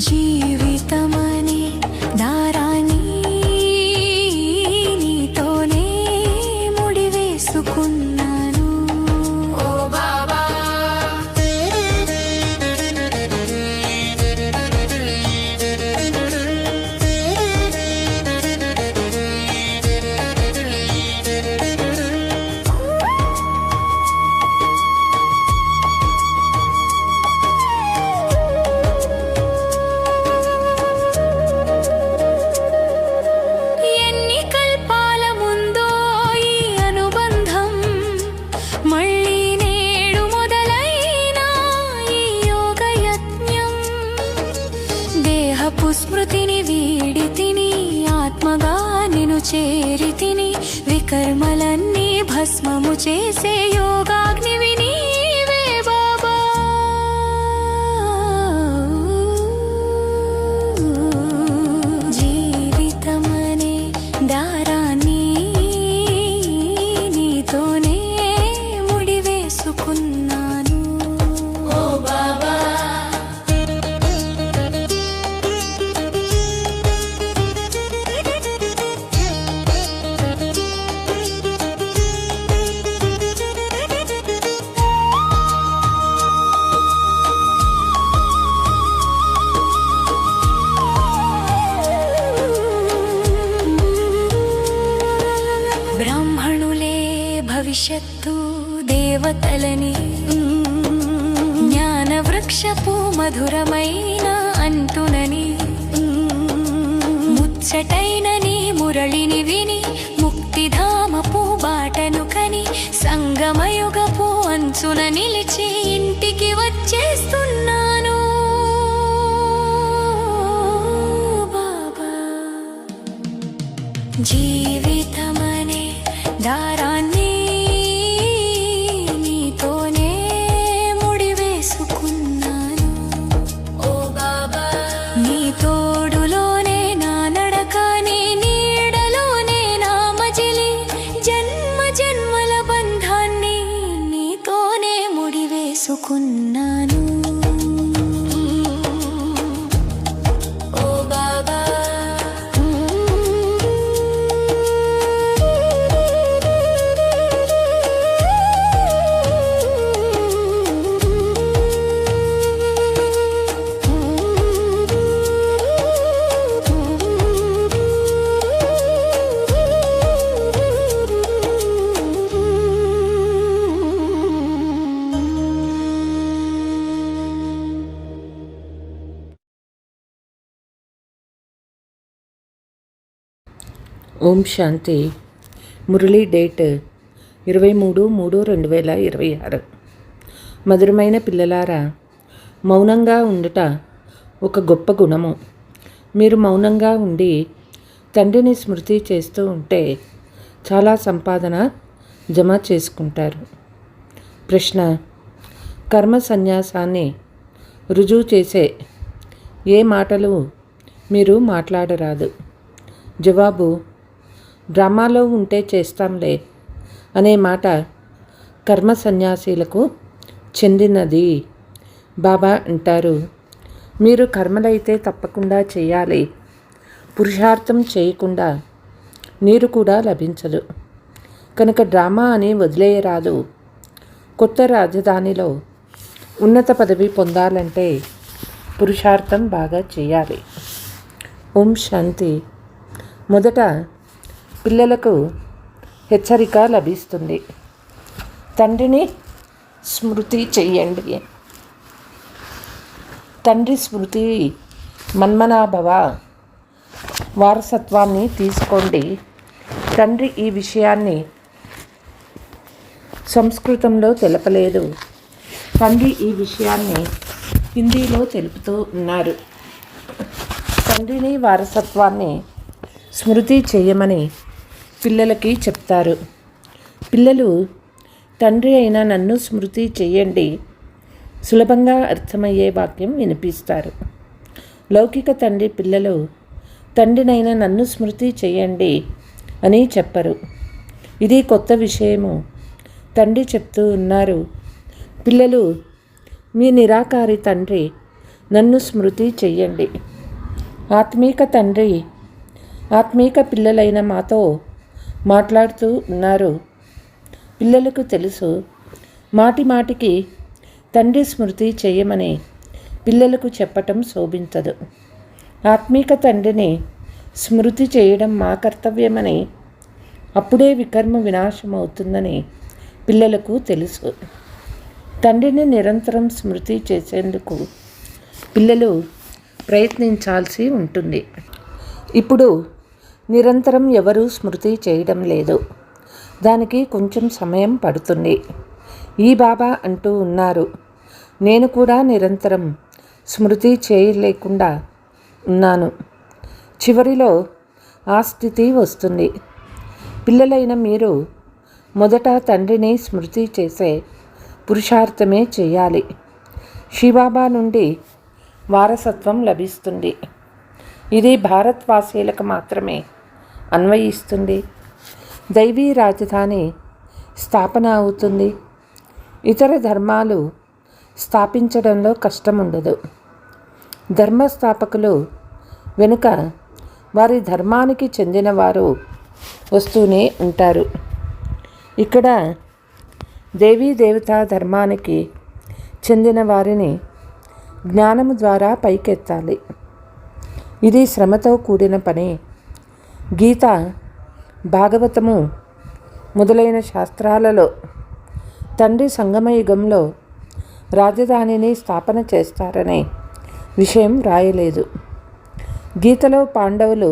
జీవితమనే దారాన్ని నీతోనే ముడివేసుకున్నాను. ఓ బాబా స్మృతిని వీడితిని, ఆత్మగా నిను చేరితిని. వికర్మలన్నీ భస్మము చేసే యోగాగ్నివి నీవే బాబా. జీవితమనే దారాన్ని నీతోనే ముడివేసుకున్నాను. ఓ బాబా భవిష్యత్తు దేవతలని, జ్ఞాన వృక్షపు మధురమైన అంటునని, ముచ్చటైన నీ మురళిని విని ముక్తిధామపు బాటను కని, సంగమయుగపు అంచున నిలిచి ఇంటికి వచ్చేస్తున్నాను బాబా. జీవితమనే దారాన్ని నీతోనే ముడివేసుకున్నాను. ఓ బాబా నీ తోడులోనే నా నడక, నీ నీడలోనే నా మజిలి, జన్మ జన్మల బంధాన్ని నీతోనే ముడివేసుకున్నాను. ఓం శాంతి. మురళీ డేట్ 23/3/2026. మధురమైన పిల్లలారా, మౌనంగా ఉండుట ఒక గొప్ప గుణము. మీరు మౌనంగా ఉండి తండ్రిని స్మృతి చేస్తూ ఉంటే చాలా సంపాదన జమ చేసుకుంటారు. ప్రశ్న: కర్మ సన్యాసాన్ని రుజువు చేసే ఏ మాటలు మీరు మాట్లాడరాదు? జవాబు: డ్రామాలో ఉంటే చేస్తాంలే అనే మాట కర్మ సన్యాసీలకు చెందినది. బాబా అంటారు, మీరు కర్మలైతే తప్పకుండా చేయాలి. పురుషార్థం చేయకుండా నీరు కూడా లభించదు. కనుక డ్రామా అని వదిలేయరాదు. కొత్త రాజధానిలో ఉన్నత పదవి పొందాలంటే పురుషార్థం బాగా చేయాలి. ఓం శాంతి. మొదట పిల్లలకు హెచ్చరిక లభిస్తుంది. తండ్రిని స్మృతి చెయ్యండి. తండ్రి స్మృతి మన్మనాభవ, వారసత్వాన్ని తీసుకోండి. తండ్రి ఈ విషయాన్ని సంస్కృతంలో తెలపలేదు. తండ్రి ఈ విషయాన్ని హిందీలో తెలుపుతూ ఉన్నారు. తండ్రిని వారసత్వాన్ని స్మృతి చేయమని పిల్లలకి చెప్తారు. పిల్లలు తండ్రి అయిన నన్ను స్మృతి చేయండి సులభంగా అర్థమయ్యే వాక్యం వినిపిస్తారు. లౌకిక తండ్రి పిల్లలు తండ్రినైన నన్ను స్మృతి చేయండి అని చెప్పరు. ఇది కొత్త విషయము. తండ్రి చెప్తూ ఉన్నారు, పిల్లలు మీ నిరాకారి తండ్రి నన్ను స్మృతి చెయ్యండి. ఆత్మీక తండ్రి ఆత్మీక పిల్లలైన మాతో మాట్లాడుతూ ఉన్నారు. పిల్లలకు తెలుసు, మాటి మాటికి తండ్రి స్మృతి చేయమని పిల్లలకు చెప్పటం శోభించదు. ఆత్మీక తండ్రిని స్మృతి చేయడం మా కర్తవ్యమని, అప్పుడే వికర్మ వినాశం అవుతుందని పిల్లలకు తెలుసు. తండ్రిని నిరంతరం స్మృతి చేసేందుకు పిల్లలు ప్రయత్నించాల్సి ఉంటుంది. ఇప్పుడు నిరంతరం ఎవరూ స్మృతి చేయడం లేదు. దానికి కొంచెం సమయం పడుతుంది. ఈ బాబా అంటూ ఉన్నారు, నేను కూడా నిరంతరం స్మృతి చేయలేకుండా ఉన్నాను. చివరిలో ఆ స్థితి వస్తుంది. పిల్లలైన మీరు మొదట తండ్రిని స్మృతి చేసే పురుషార్థమే చేయాలి. శివబాబా నుండి వారసత్వం లభిస్తుంది. ఇది భారత్వాసీలకు మాత్రమే అన్వయిస్తుంది. దైవీ రాజధాని స్థాపన అవుతుంది. ఇతర ధర్మాలు స్థాపించడంలో కష్టం ఉండదు. ధర్మస్థాపకులు వెనుక వారి ధర్మానికి చెందిన వారు వస్తూనే ఉంటారు. ఇక్కడ దేవీ దేవతా ధర్మానికి చెందిన వారిని జ్ఞానము ద్వారా పైకెత్తాలి. ఇది శ్రమతో కూడిన పని. గీత, భాగవతము మొదలైన శాస్త్రాలలో తండ్రి సంగమయుగంలో రాజధానిని స్థాపన చేస్తారనే విషయం రాయలేదు. గీతలో పాండవులు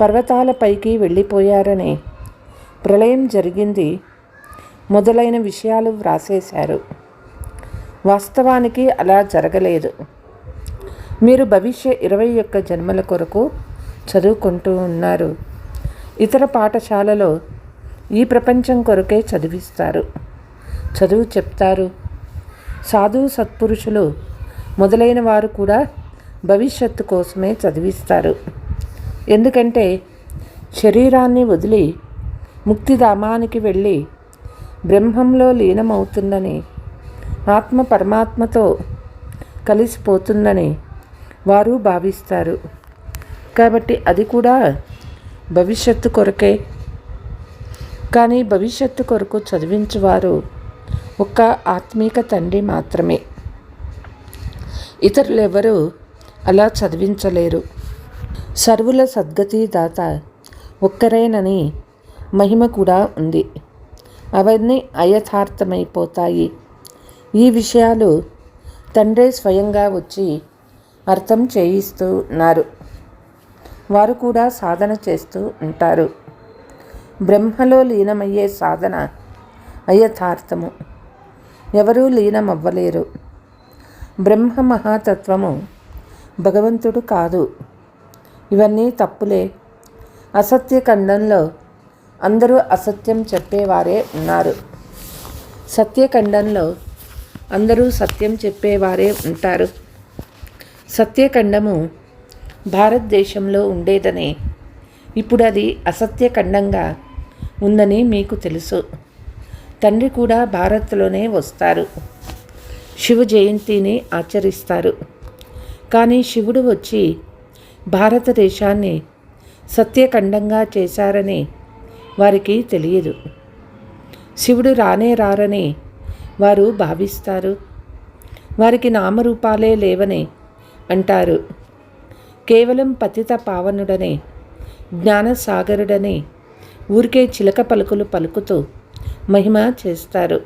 పర్వతాలపైకి వెళ్ళిపోయారని, ప్రళయం జరిగింది మొదలైన విషయాలు వ్రాసేశారు. వాస్తవానికి అలా జరగలేదు. మీరు భవిష్య 21 జన్మల కొరకు చదువుకుంటూ ఉన్నారు. ఇతర పాఠశాలలో ఈ ప్రపంచం కొరకే చదివిస్తారు, చదువు చెప్తారు. సాధు సత్పురుషులు మొదలైన వారు కూడా భవిష్యత్తు కోసమే చదివిస్తారు. ఎందుకంటే శరీరాన్ని వదిలి ముక్తిధామానికి వెళ్ళి బ్రహ్మంలో లీనమవుతుందని, ఆత్మ పరమాత్మతో కలిసిపోతుందని వారు భావిస్తారు. కాబట్టి అది కూడా భవిష్యత్తు కొరకే. కానీ భవిష్యత్తు కొరకు చదివించువారు ఒక్క ఆత్మీక తండ్రి మాత్రమే. ఇతరులెవరూ అలా చదివించలేరు. సర్వుల సద్గతి దాత ఒక్కరేనని మహిమ కూడా ఉంది. అవన్నీ అయథార్థమైపోతాయి. ఈ విషయాలు తండ్రే స్వయంగా వచ్చి అర్థం చేయిస్తూ ఉన్నారు. వారు కూడా సాధన చేస్తూ ఉంటారు. బ్రహ్మలో లీనమయ్యే సాధన అయథార్థము. ఎవరూ లీనమవ్వలేరు. బ్రహ్మ మహాతత్వము భగవంతుడు కాదు. ఇవన్నీ తప్పులే. అసత్యఖండంలో అందరూ అసత్యం చెప్పేవారే ఉన్నారు. సత్యఖండంలో అందరూ సత్యం చెప్పేవారే ఉంటారు. సత్యఖండము భారతదేశంలో ఉండేదని, ఇప్పుడు అది అసత్యఖండంగా ఉందని మీకు తెలుసు. తండ్రి కూడా భారత్లోనే వస్తారు. శివ జయంతిని ఆచరిస్తారు. కానీ శివుడు వచ్చి భారతదేశాన్ని సత్యఖండంగా చేశారని వారికి తెలియదు. శివుడు రానే రారని వారు భావిస్తారు. వారికి నామరూపాలే లేవని అంటారు. కేవలం పతిత పావనుడని, జ్ఞానసాగరుడని ఊరికే చిలక పలుకులు పలుకుతూ మహిమ చేస్తారు.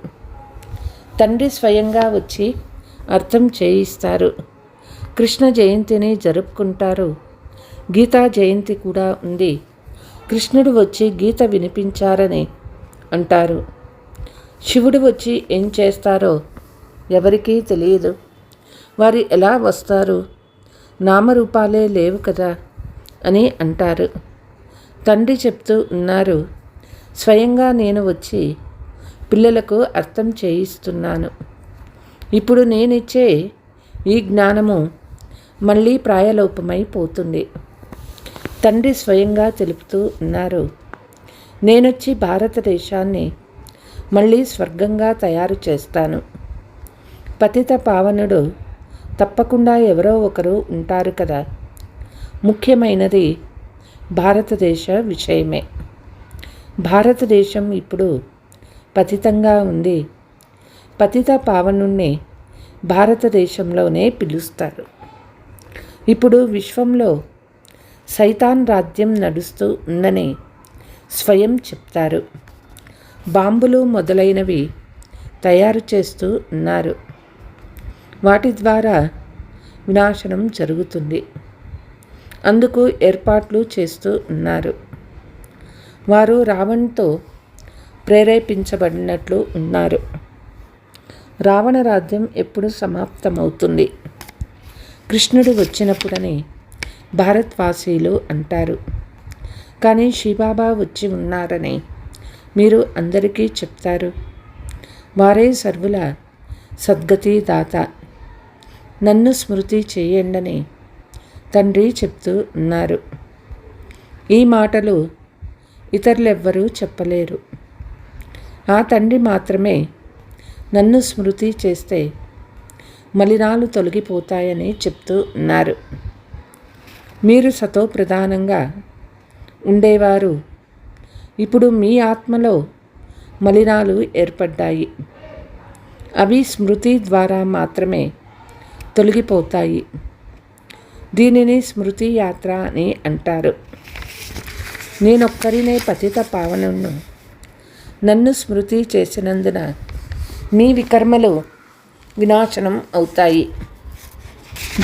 తండ్రి స్వయంగా వచ్చి అర్థం చేయిస్తారు. కృష్ణ జయంతిని జరుపుకుంటారు. గీతా జయంతి కూడా ఉంది. కృష్ణుడు వచ్చి గీత వినిపించారని అంటారు. శివుడు వచ్చి ఏం చేస్తారో ఎవరికీ తెలియదు. వారు ఎలా వస్తారు? నామరూపాలే లేవు కదా అని అంటారు. తండ్రి చెప్తూ ఉన్నారు, స్వయంగా నేను వచ్చి పిల్లలకు అర్థం చేయిస్తున్నాను. ఇప్పుడు నేనిచ్చే ఈ జ్ఞానము మళ్ళీ ప్రాయలోపమైపోతుంది. తండ్రి స్వయంగా తెలుపుతూ ఉన్నారు, నేనొచ్చి భారతదేశాన్ని మళ్ళీ స్వర్గంగా తయారు చేస్తాను. పతిత పావనుడు తప్పకుండా ఎవరో ఒకరు ఉంటారు కదా. ముఖ్యమైనది భారతదేశ విషయమే. భారతదేశం ఇప్పుడు పతితంగా ఉంది. పతిత పావనుణ్ణి భారతదేశంలోనే పిలుస్తారు. ఇప్పుడు విశ్వంలో సైతాన్ రాజ్యం నడుస్తూ ఉందని స్వయం చెప్తారు. బాంబులు మొదలైనవి తయారు చేస్తూ ఉన్నారు. వాటి ద్వారా వినాశనం జరుగుతుంది. అందుకు ఏర్పాట్లు చేస్తూ ఉన్నారు. వారు రావణ్తో ప్రేరేపించబడినట్లు ఉన్నారు. రావణ రాజ్యం ఎప్పుడు సమాప్తమవుతుంది? కృష్ణుడు వచ్చినప్పుడని భారత్వాసీలు అంటారు. కానీ శివబాబా వచ్చి ఉన్నారని మీరు అందరికీ చెప్తారు. వారే సర్వుల సద్గతి దాత. నన్ను స్మృతి చేయండని తండ్రి చెప్తూ ఉన్నారు. ఈ మాటలు ఇతరులెవ్వరూ చెప్పలేరు. ఆ తండ్రి మాత్రమే నన్ను స్మృతి చేస్తే మలినాలు తొలగిపోతాయని చెప్తూ ఉన్నారు. మీరు సతో ప్రధానంగా ఉండేవారు. ఇప్పుడు మీ ఆత్మలో మలినాలు ఏర్పడ్డాయి. అవి స్మృతి ద్వారా మాత్రమే తొలగిపోతాయి. దీనిని స్మృతి యాత్ర అని అంటారు. నేనొక్కరినే పతిత పావనను. నన్ను స్మృతి చేసినందున మీ వికర్మలు వినాశనం అవుతాయి.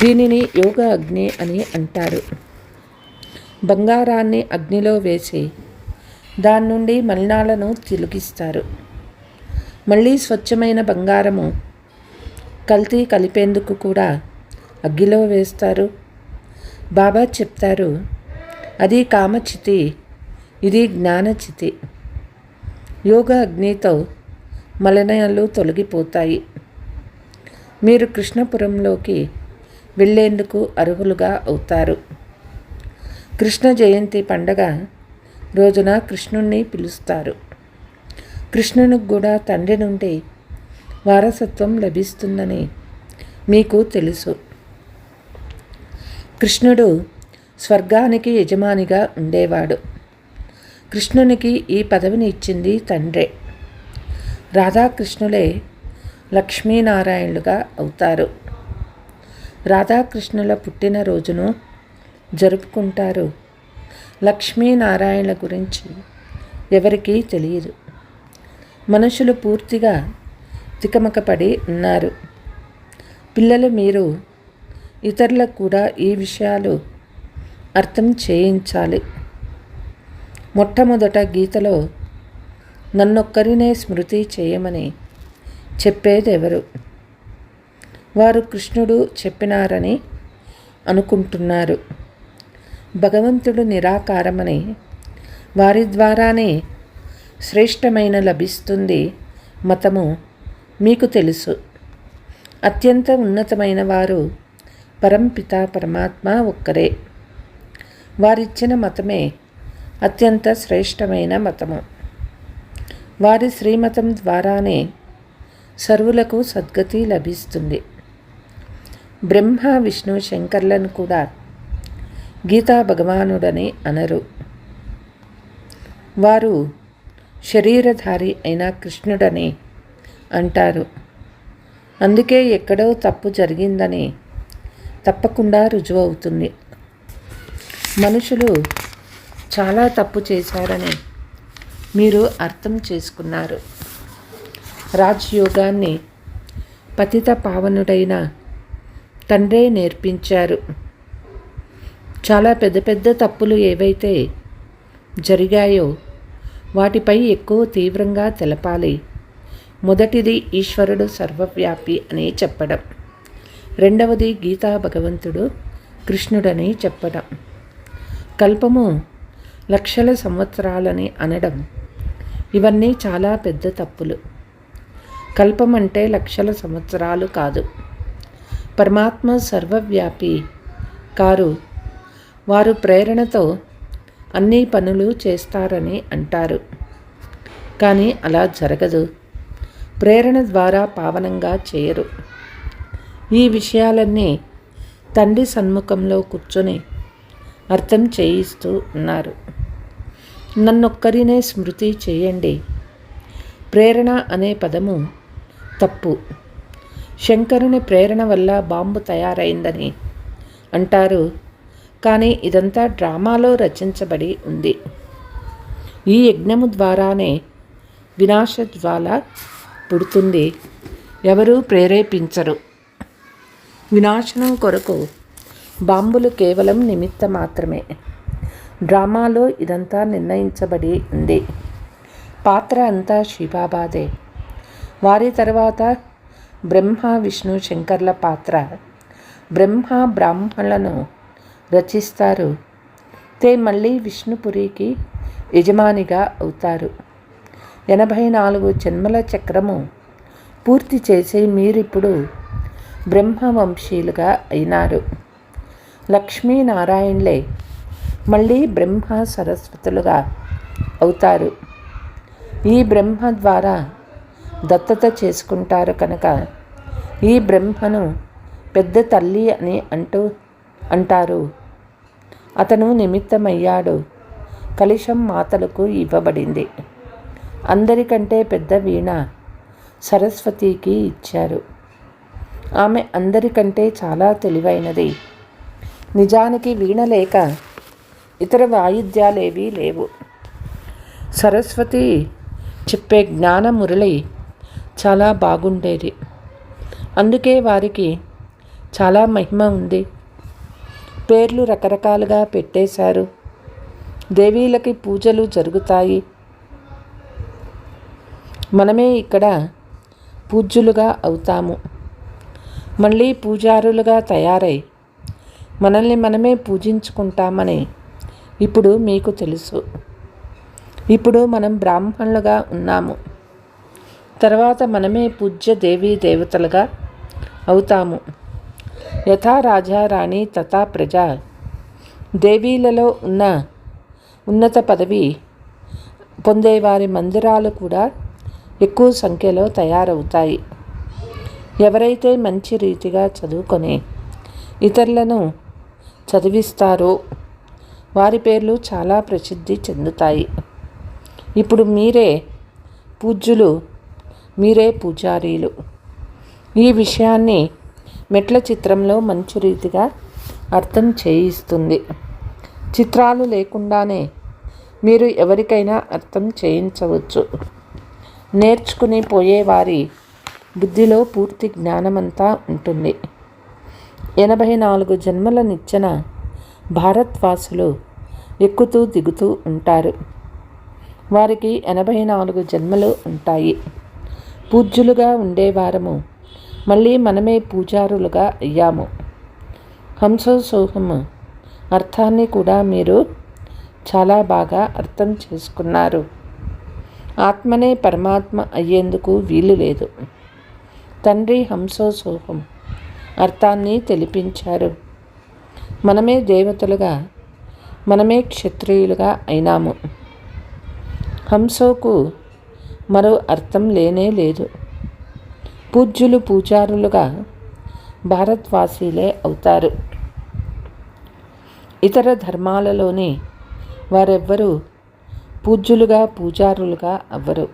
దీనిని యోగ అగ్ని అని అంటారు. బంగారాన్ని అగ్నిలో వేసి దాని నుండి మలినాలను తొలగిస్తారు. మళ్ళీ స్వచ్ఛమైన బంగారము కల్తీ కలిపేందుకు కూడా అగ్గిలో వేస్తారు. బాబా చెప్తారు, అది కామచితి, ఇది జ్ఞానచితి. యోగ అగ్నితో మలినాలు తొలగిపోతాయి. మీరు కృష్ణపురంలోకి వెళ్ళేందుకు అర్హులుగా అవుతారు. కృష్ణ జయంతి పండగ రోజున కృష్ణుణ్ణి పిలుస్తారు. కృష్ణునికి కూడా తండ్రి నుండి వారసత్వం లభిస్తుందని మీకు తెలుసు. కృష్ణుడు స్వర్గానికి యజమానిగా ఉండేవాడు. కృష్ణునికి ఈ పదవిని ఇచ్చింది తండ్రే. రాధాకృష్ణులే లక్ష్మీనారాయణులుగా అవుతారు. రాధాకృష్ణుల పుట్టినరోజును జరుపుకుంటారు. లక్ష్మీనారాయణుల గురించి ఎవరికీ తెలియదు. మనుషులు పూర్తిగా తికమకపడి ఉన్నారు. పిల్లలు, మీరు ఇతరులకు కూడా ఈ విషయాలు అర్థం చేయించాలి. మొట్టమొదట గీతలో నన్నొక్కరినే స్మృతి చేయమని చెప్పేదెవరు? వారు కృష్ణుడు చెప్పినారని అనుకుంటున్నారు. భగవంతుడు నిరాకారమని, వారి ద్వారానే శ్రేష్టమైన లభిస్తుంది మతము మీకు తెలుసు. అత్యంత ఉన్నతమైన వారు పరంపిత పరమాత్మ ఒక్కరే. వారిచ్చిన మతమే అత్యంత శ్రేష్టమైన మతము. వారి శ్రీమతం ద్వారానే సర్వులకు సద్గతి లభిస్తుంది. బ్రహ్మ, విష్ణు, శంకర్లను కూడా గీతా భగవానుడని అనరు. వారు శరీరధారి అయిన కృష్ణుడని అంటారు. అందుకే ఎక్కడో తప్పు జరిగిందని తప్పకుండా రుజువు అవుతుంది. మనుషులు చాలా తప్పు చేశారని మీరు అర్థం చేసుకున్నారు. రాజయోగాన్ని పతిత పావనుడైన తండ్రే నేర్పించారు. చాలా పెద్ద పెద్ద తప్పులు ఏవైతే జరిగాయో వాటిపై ఎక్కువ తీవ్రంగా తెలపాలి. మొదటిది ఈశ్వరుడు సర్వవ్యాపి అని చెప్పడం. రెండవది గీతా భగవంతుడు కృష్ణుడని చెప్పడం. కల్పము లక్షల సంవత్సరాలని అనడం. ఇవన్నీ చాలా పెద్ద తప్పులు. కల్పం అంటే లక్షల సంవత్సరాలు కాదు. పరమాత్మ సర్వవ్యాపి కారు. వారు ప్రేరణతో అన్ని పనులు చేస్తారని అంటారు. కానీ అలా జరగదు. ప్రేరణ ద్వారా పావనంగా చేయరు. ఈ విషయాలన్నీ తండ్రి సన్ముఖంలో కూర్చొని అర్థం చేయిస్తూ ఉన్నారు. నన్నొక్కరినే స్మృతి చేయండి. ప్రేరణ అనే పదము తప్పు. శంకరుని ప్రేరణ వల్ల బాంబు తయారైందని అంటారు, కానీ ఇదంతా డ్రామాలో రచించబడి ఉంది. ఈ యజ్ఞము ద్వారానే వినాశజ్వాల పుడుతుంది, ఎవరూ ప్రేరేపించరు. వినాశనం కొరకు బాంబులు కేవలం నిమిత్త మాత్రమే. డ్రామాలో ఇదంతా నిర్ణయించబడి ఉంది. పాత్ర అంతా శివబాబాదే. వారి తర్వాత బ్రహ్మ విష్ణు శంకర్ల పాత్ర. బ్రహ్మ బ్రాహ్మణులను రచిస్తారు, తే మళ్ళీ విష్ణుపురికి యజమానిగా అవుతారు. 84 జన్మల చక్రము పూర్తి చేసి మీరిప్పుడు బ్రహ్మవంశీయులుగా అయినారు. లక్ష్మీనారాయణలే మళ్ళీ బ్రహ్మ సరస్వతులుగా అవుతారు. ఈ బ్రహ్మ ద్వారా దత్తత చేసుకుంటారు కనుక ఈ బ్రహ్మను పెద్ద తల్లి అని అంటారు. అతను నిమిత్తమయ్యాడు. కలశం మాతలకు ఇవ్వబడింది. అందరికంటే పెద్ద వీణ సరస్వతికి ఇచ్చారు. ఆమె అందరికంటే చాలా తెలివైనది. నిజానికి వీణ లేక ఇతర వాయిద్యాలేవీ లేవు. సరస్వతి చెప్పే జ్ఞాన మురళి చాలా బాగుండేది. అందుకే వారికి చాలా మహిమ ఉంది. పేర్లు రకరకాలుగా పెట్టేశారు. దేవీలకి పూజలు జరుగుతాయి. మనమే ఇక్కడ పూజ్యులుగా అవుతాము. మళ్ళీ పూజారులుగా తయారై మనల్ని మనమే పూజించుకుంటామని ఇప్పుడు మీకు తెలుసు. ఇప్పుడు మనం బ్రాహ్మణులుగా ఉన్నాము. తర్వాత మనమే పూజ్య దేవీ దేవతలుగా అవుతాము. యథా రాజా రాణి తథా ప్రజ. దేవీలలో ఉన్న ఉన్నత పదవి పొందేవారి మందిరాలు కూడా ఎక్కువ సంఖ్యలో తయారవుతాయి. ఎవరైతే మంచి రీతిగా చదువుకొని ఇతరులను చదివిస్తారో వారి పేర్లు చాలా ప్రసిద్ధి చెందుతాయి. ఇప్పుడు మీరే పూజ్యులు, మీరే పూజారీలు. ఈ విషయాన్ని మెట్ల చిత్రంలో మంచి రీతిగా అర్థం చేయిస్తుంది. చిత్రాలు లేకుండానే మీరు ఎవరికైనా అర్థం చేయించవచ్చు. నేర్చుకుని పోయేవారి బుద్ధిలో పూర్తి జ్ఞానమంతా ఉంటుంది. 84 జన్మల నిచ్చెన భారత్వాసులు ఎక్కుతూ దిగుతూ ఉంటారు. వారికి 84 జన్మలు ఉంటాయి. పూజ్యులుగా ఉండేవారము మళ్ళీ మనమే పూజారులుగా అయ్యాము. హంసోసోహం అర్థాన్ని కూడా మీరు చాలా బాగా అర్థం చేసుకున్నారు. ఆత్మనే పరమాత్మ అయ్యేందుకు వీలు లేదు. తండ్రి హంసోసోహం అర్థాన్ని తెలిపించారు. మనమే దేవతలుగా, మనమే క్షత్రియులుగా అయినాము. హంసోకు మరో అర్థం లేనే లేదు. పూజ్యులు పూజారులుగా భారత్వాసీలే అవుతారు. ఇతర ధర్మాలలోని వారెవ్వరూ పూజ్యులుగా పూజారులుగా అవ్వరు.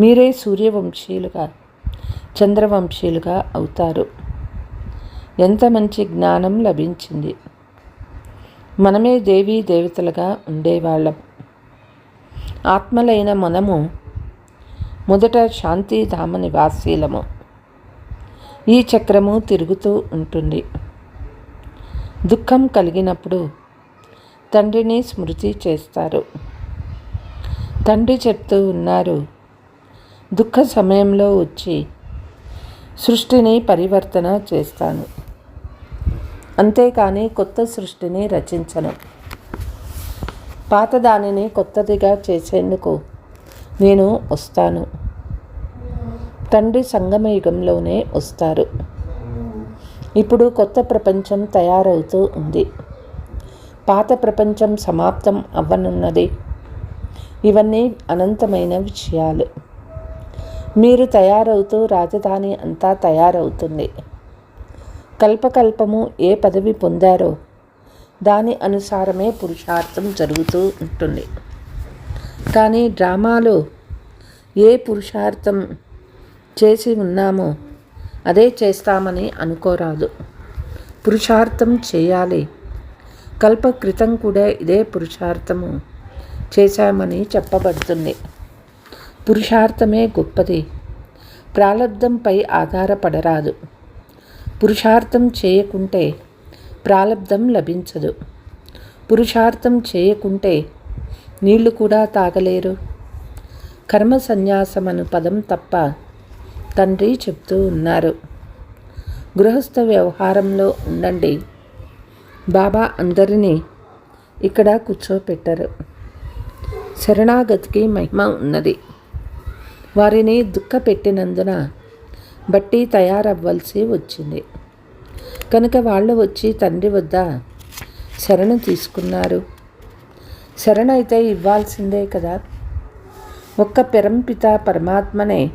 మీరే సూర్యవంశీయులుగా, చంద్రవంశీయులుగా అవుతారు. ఎంత మంచి జ్ఞానం లభించింది. మనమే దేవీ దేవతలుగా ఉండేవాళ్ళం. ఆత్మలైన మనము మొదట శాంతిధామ నివాసీలము. ఈ చక్రము తిరుగుతూ ఉంటుంది. దుఃఖం కలిగినప్పుడు తండ్రిని స్మృతి చేస్తారు. తండ్రి చెప్తూ ఉన్నారు, దుఃఖ సమయంలో వచ్చి సృష్టిని పరివర్తన చేస్తాను, అంతేకాని కొత్త సృష్టిని రచించను. పాతదానిని కొత్తదిగా చేసేందుకు నేను వస్తాను. తండ్రి సంగమయుగంలోనే వస్తారు. ఇప్పుడు కొత్త ప్రపంచం తయారవుతూ ఉంది. పాత ప్రపంచం సమాప్తం అవ్వనున్నది. ఇవన్నీ అనంతమైన విషయాలు. మీరు తయారవుతూ రాజధాని అంతా తయారవుతుంది. కల్పకల్పము ఏ పదవి పొందారో దాని అనుసారమే పురుషార్థం జరుగుతూ ఉంటుంది. కానీ డ్రామాలో ఏ పురుషార్థం చేసి ఉన్నామో అదే చేస్తామని అనుకోరాదు. పురుషార్థం చేయాలి. కల్ప క్రితం కూడా ఇదే పురుషార్థము చేశామని చెప్పబడుతుంది. పురుషార్థమే గొప్పది. ప్రాలబ్ధంపై ఆధారపడరాదు. పురుషార్థం చేయకుంటే ప్రాలబ్ధం లభించదు. పురుషార్థం చేయకుంటే నీళ్లు కూడా తాగలేరు. కర్మ సన్యాసమను పదం తప్ప తండ్రి చెప్తూ ఉన్నారు. గృహస్థ వ్యవహారంలో ఉండండి. బాబా అందరినీ ఇక్కడ కూర్చోపెట్టరు. శరణాగతికి మహిమ ఉన్నది. వారిని దుఃఖపెట్టినందున బట్టి తయారవ్వాల్సి వచ్చింది. కనుక వాళ్ళు వచ్చి తండ్రి వద్ద శరణు తీసుకున్నారు. శరణైతే ఇవ్వాల్సిందే కదా. ఒక్క పరంపిత పరమాత్మనే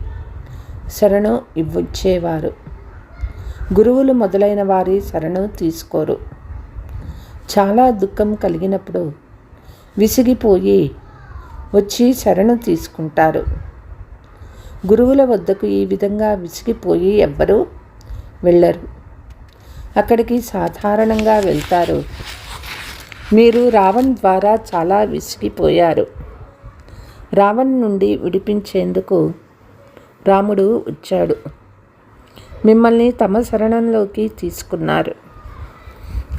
శరణు ఇవ్వచ్చేవారు. గురువులు మొదలైన వారి శరణు తీసుకోరు. చాలా దుఃఖం కలిగినప్పుడు విసిగిపోయి వచ్చి శరణు తీసుకుంటారు. గురువుల వద్దకు ఈ విధంగా విసిగిపోయి ఎవ్వరూ వెళ్ళరు. అక్కడికి సాధారణంగా వెళ్తారు. మీరు రావణ్ ద్వారా చాలా విసిగిపోయారు. రావణ్ నుండి విడిపించేందుకు రాముడు వచ్చాడు. మిమ్మల్ని తమ శరణంలోకి తీసుకున్నారు.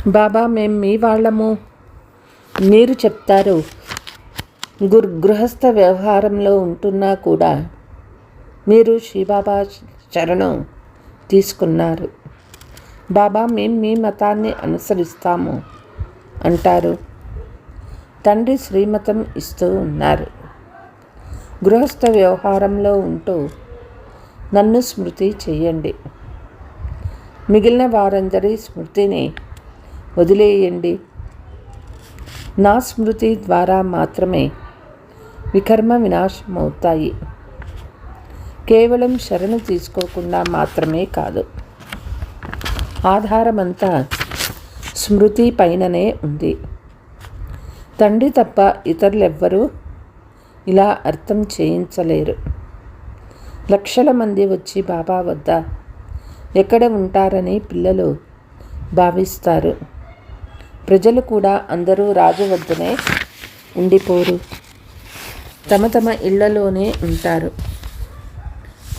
బాబా మేం మీ వాళ్ళము మీరు చెప్తారు. గృహస్థ వ్యవహారంలో ఉంటున్నా కూడా మీరు శ్రీబాబా శరణు తీసుకున్నారు. బాబా మేం మీ మతాన్ని అనుసరిస్తాము అంటారు. తండ్రి శ్రీమతం ఇస్తూ ఉన్నారు. గృహస్థ వ్యవహారంలో ఉంటూ నన్ను స్మృతి చేయండి. మిగిలిన వారందరి స్మృతిని వదిలేయండి. నా స్మృతి ద్వారా మాత్రమే వికర్మ వినాశమవుతాయి. కేవలం శరణు తీసుకోకుండా మాత్రమే కాదు. ఆధారమంతా స్మృతి పైననే ఉంది. తండ్రి తప్ప ఇతరులెవ్వరూ ఇలా అర్థం చేయించలేరు. లక్షల మంది వచ్చి బాబా వద్ద ఎక్కడ ఉంటారని పిల్లలు భావిస్తారు. ప్రజలు కూడా అందరూ రాజు వద్దనే ఉండిపోరు. తమ తమ ఇళ్లలోనే ఉంటారు.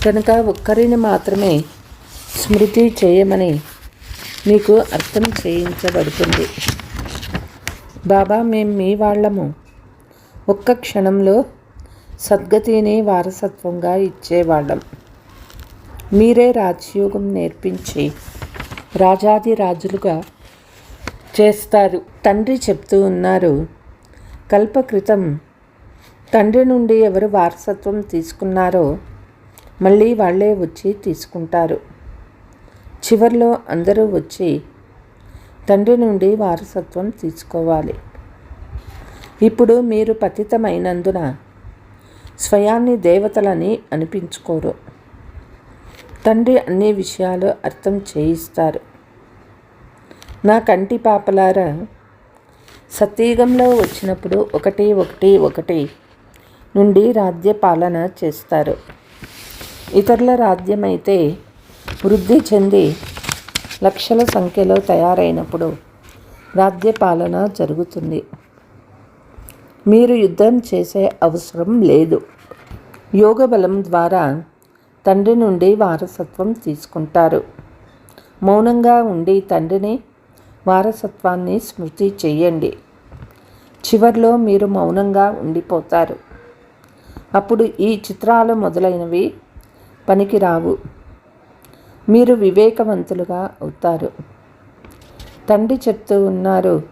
కనుక ఒక్కరిని మాత్రమే స్మృతి చేయమని మీకు అర్థం చేయించబడుతుంది. బాబా మేం మీ వాళ్ళము. ఒక్క క్షణంలో సద్గతిని వారసత్వంగా ఇచ్చేవాళ్ళం. మీరే రాజయోగం నేర్పించి రాజాది రాజులుగా చేస్తారు. తండ్రి చెప్తూ ఉన్నారు. కల్పకృతం తండ్రి నుండి ఎవరు వారసత్వం తీసుకున్నారో మళ్ళీ వాళ్ళే వచ్చి తీసుకుంటారు. చివర్లో అందరూ వచ్చి తండ్రి నుండి వారసత్వం తీసుకోవాలి. ఇప్పుడు మీరు పతితమైనందున స్వయాన్ని దేవతలని అనిపించుకోరు. తండ్రి అన్ని విషయాలు అర్థం చేయిస్తారు. నా కంటి పాపలారా, సత్యయుగంలో వచ్చినప్పుడు 111 నుండి రాజ్య పాలన చేస్తారు. ఇతరుల రాజ్యమైతే వృద్ధి చెంది లక్షల సంఖ్యలో తయారైనప్పుడు రాజ్య పాలన జరుగుతుంది. మీరు యుద్ధం చేసే అవసరం లేదు. యోగ బలం ద్వారా తండ్రి నుండి వారసత్వం తీసుకుంటారు. మౌనంగా ఉండి తండ్రిని వారసత్వాన్ని స్మృతి చెయ్యండి. చివర్లో మీరు మౌనంగా ఉండిపోతారు. అప్పుడు ఈ చిత్రాలు మొదలైనవి పనికిరావు. మీరు వివేకవంతులుగా అవుతారు. తండ్రి చెప్తూ ఉన్నారు.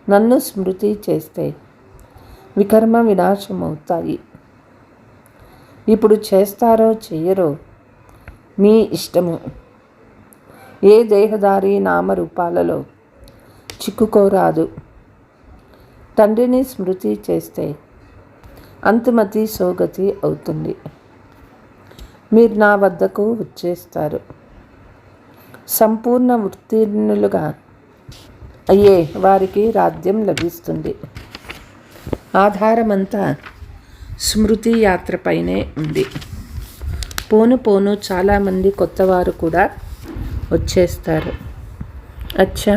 నన్ను స్మృతి చేస్తే వికర్మ వినాశమవుతాయి. ఇప్పుడు చేస్తారో చెయ్యరో మీ ఇష్టము. ఏ దేహదారి నామరూపాలలో చిక్కుకోరాదు. తండ్రిని స్మృతి చేస్తే అంతిమతి సోగతి అవుతుంది. మీరు నా వద్దకు వచ్చేస్తారు. సంపూర్ణ ఉత్తీర్ణులుగా అయ్యే వారికి రాజ్యం లభిస్తుంది. ఆధారమంతా స్మృతి యాత్రపైనే ఉంది. పోను పోను చాలామంది కొత్తవారు కూడా వచ్చేస్తారు. अच्छा,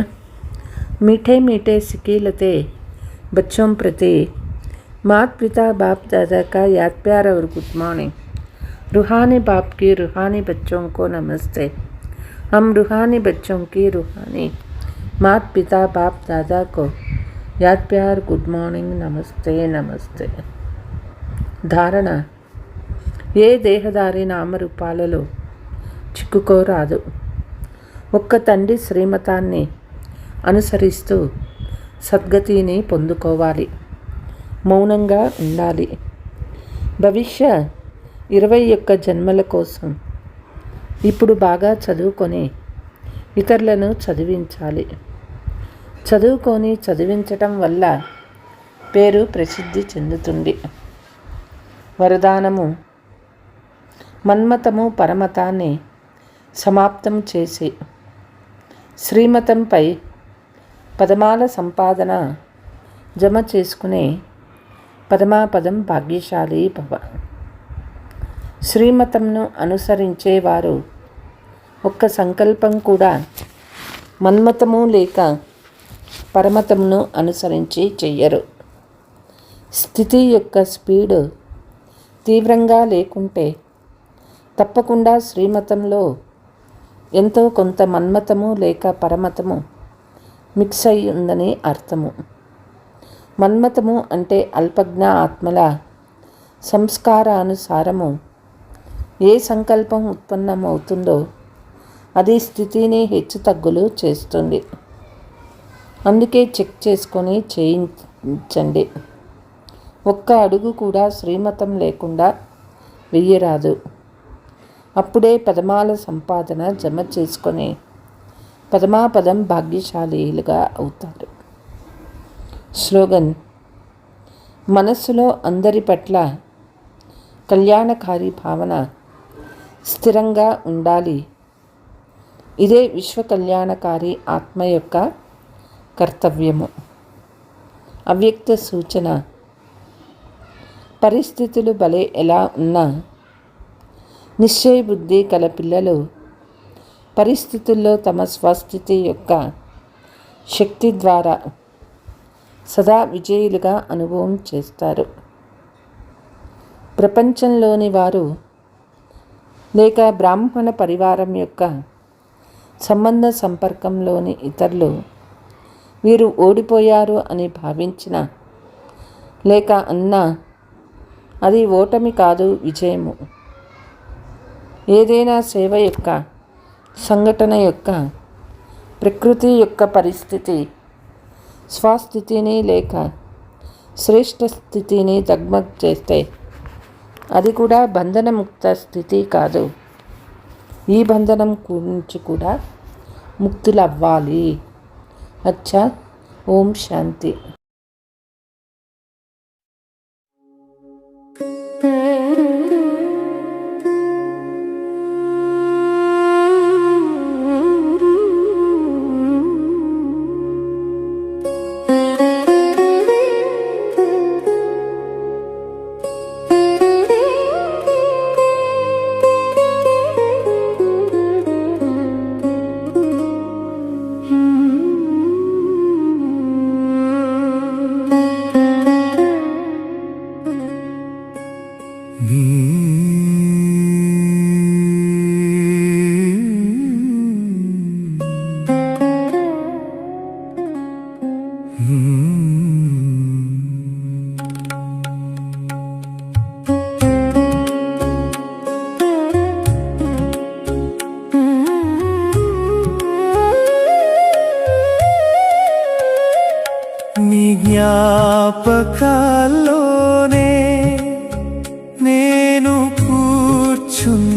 मीठे मीठे सिकीलते बच्चों प्रति माता पिता बाप दादा का याद प्यार और गुड मॉर्निंग. रूहानी बाप की रूहानी बच्चों को नमस्ते. हम रूहानी बच्चों की रूहानी माता पिता बाप दादा को याद प्यार गुड मॉर्निंग नमस्ते नमस्ते. ధారణ: ఏ దేహదారి నామరూపాలలో చిక్కుకోరాదు. ఒక్క తండ్రి శ్రీమతాన్ని అనుసరిస్తూ సద్గతిని పొందుకోవాలి. మౌనంగా ఉండాలి. భవిష్య 21 జన్మల కోసం ఇప్పుడు బాగా చదువుకొని ఇతరులను చదివించాలి. చదువుకొని చదివించటం వల్ల పేరు ప్రసిద్ధి చెందుతుంది. వరదానము: మన్మతము పరమతాన్ని సమాప్తం చేసి శ్రీమతంపై పదమాల సంపాదన జమ చేసుకునే పదమాపదం భాగ్యశాలి భవ. శ్రీమతంను అనుసరించేవారు ఒక్క సంకల్పం కూడా మన్మతము లేక పరమతమును అనుసరించి చెయ్యరు. స్థితి యొక్క స్పీడు తీవ్రంగా లేకుంటే తప్పకుండా శ్రీమతంలో ఎంతో కొంత మన్మతము లేక పరమతము మిక్స్ అయి ఉందని అర్థము. మన్మతము అంటే అల్పజ్ఞ ఆత్మల సంస్కారానుసారము ఏ సంకల్పం ఉత్పన్నమవుతుందో అది స్థితిని హెచ్చుతగ్గులు చేస్తుంది. అందుకే చెక్ చేసుకొని చేయించండి. ఒక్క అడుగు కూడా శ్రీమతం లేకుండా వెయ్యరాదు. అప్పుడే పదమాల సంపాదన జమ చేసుకొని పదమాపదం భాగ్యశాలీలుగా అవుతారు. స్లోగన్: మనస్సులో అందరి పట్ల కళ్యాణకారి భావన స్థిరంగా ఉండాలి. ఇదే విశ్వ కళ్యాణకారి ఆత్మ యొక్క కర్తవ్యము. అవ్యక్త సూచన: పరిస్థితులు భలే ఎలా ఉన్నా నిశ్చయ బుద్ధి కల పిల్లలు పరిస్థితుల్లో తమ స్వస్థితి యొక్క శక్తి ద్వారా సదా విజయులుగా అనుభవం చేస్తారు. ప్రపంచంలోని వారు లేక బ్రాహ్మణ పరివారం యొక్క సంబంధ సంపర్కంలోని ఇతరులు వీరు ఓడిపోయారు అని భావించిన లేక అన్నా అది ఓటమి కాదు, విజయము. ఏదైనా సేవ యొక్క సంఘటన యొక్క ప్రకృతి యొక్క పరిస్థితి స్వస్థితిని లేక శ్రేష్ఠ స్థితిని దగ్మగ్ చేస్తే అది కూడా బంధనముక్త స్థితి కాదు. ఈ బంధనం నుంచి కూడా ముక్తులవ్వాలి. అచ్చా, ఓం శాంతి. జ్ఞాపకాల్లోనే నేను కూర్చున్నాను,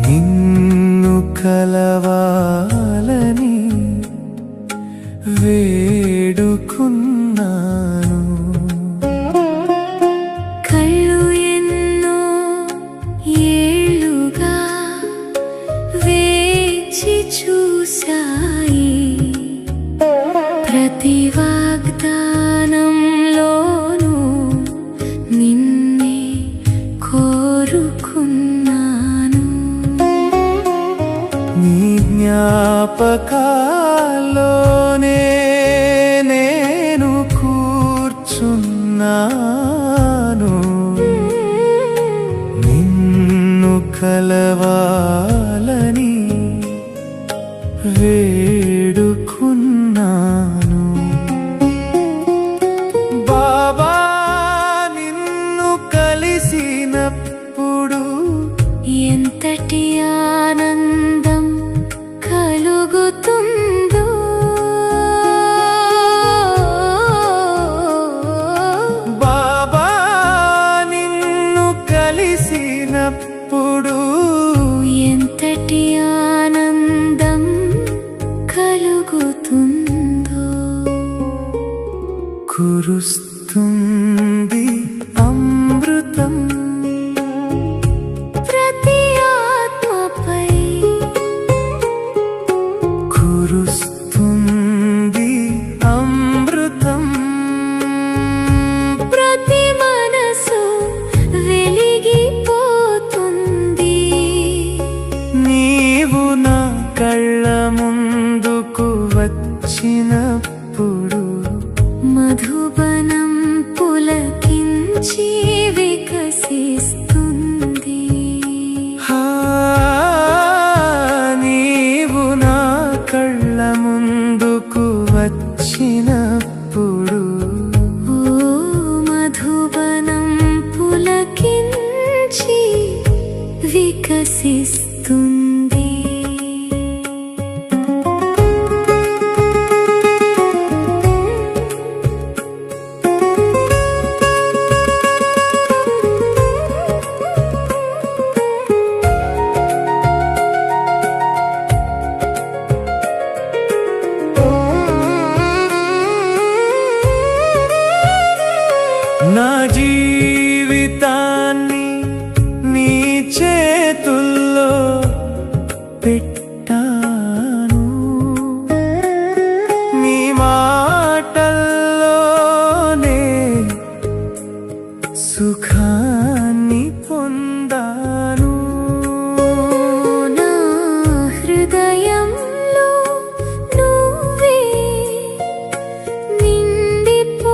నిన్ను కలవాలని వేడుకున్నాను. కళ్ళు వేచి చూశాయి. ప్రతి వాగ్దానంలోనూ నిన్నే కోరుకున్నాను. నీ జ్ఞాపకాల్లోనే నేను కూర్చున్నాను. నిన్ను కలవాలని వేడుకున్నాను. బాబా నిన్ను కలిసినప్పుడు ఎంతటి ఆనందం కలుగుతుందో. బాబా నిన్ను కలిసినప్పుడు ఎంతటి ఆనందం కలుగుతుందో. కురుస్తుంది అమృతం ప్రతి ఆత్మపై. కురుస్తుంది అమృతం ప్రతి మనసు వెలిగిపోతుంది. నీవు నా కళ్ళ ముందుకు వచ్చినప్పుడు మధుబనం పులకించి వికసిస్తుంది. నీవు నా కళ్ళ ముందుకు వచ్చినప్పుడు ఓ మధుబనం పులకించి వికసిస్తుంది. నా జీవితాన్ని నీ చేతుల్లో పెట్టాను. నీ మాటల్లోనే సుఖాన్ని పొందాను. నా హృదయంలో నువ్వే నిండిపోయావు.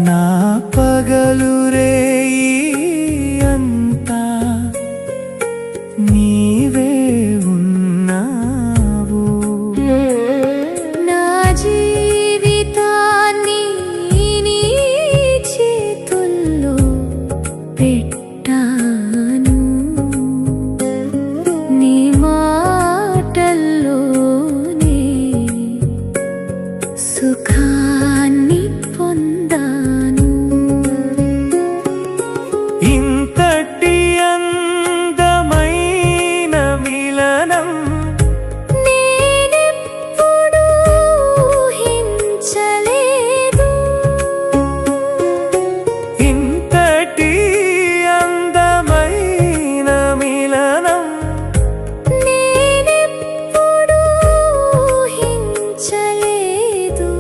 నా పగలు రేయి అంతా నీవే ఉన్నావు. నా జీవితాన్ని నీ చేతుల్లో పెట్టాను. నీ మాటల్లోనే సుఖాన్ని పొందాను. ఇంతటి అందమైన మిలనం నేనెప్పుడూ ఊహించలేదు. ఇంతటి అందమైన మిలనం నేనెప్పుడూ ఊహించలేదు.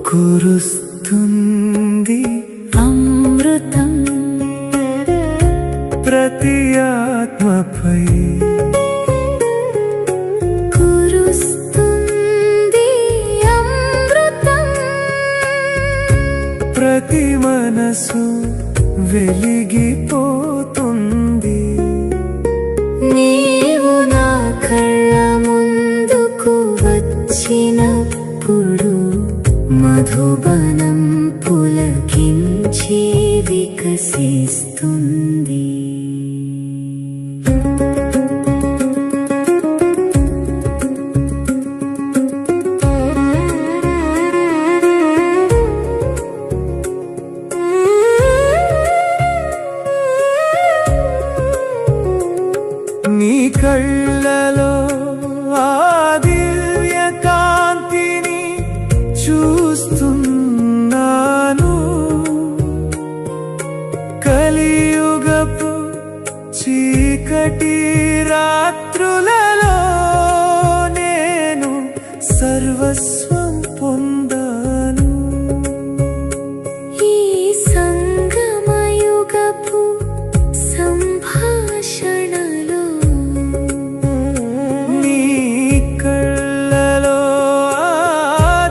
కురుస్తుంది అమృతం ప్రతి ఆత్మపై. కురుస్తుంది అమృతం ప్రతి మనసు వెలిగిపోతుంది. నీవు నా కళ్ళ ముందుకు వచ్చినప్పుడు మధుబనం పులకించి వికసిస్తుంది. నీ కళ్ళలో ఆ దివ్య కాంతిని చూస్తున్నాను. కలియుగపు చీకటి రాత్రులలో నేను సర్వస్వం పొందాను. ఈ సంగమయుగపు సంభాషణలో నీ కళ్ళలో ఆ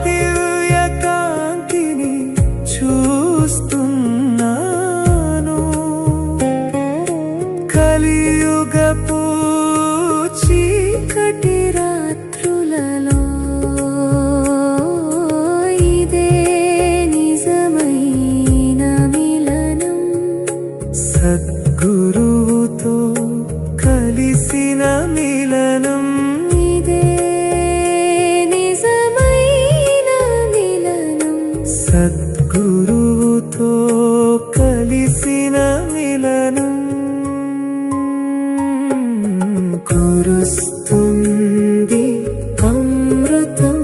దివ్య కాంతిని చూస్తున్నాను. కలియుగపు చీకటి రాత్రులలో ఇదే నిజమైన మిలనం. సద్గురువుతో కలిసిన మిలనం. ఇదే నిజమైన మిలనం. సద్గురువుతో కలిసిన మిలనం. కురుస్తుంది అమృతం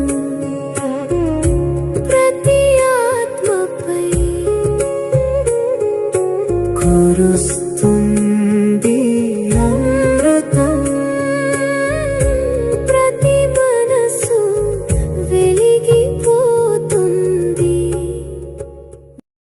ప్రతి ఆత్మపై. కురుస్తుంది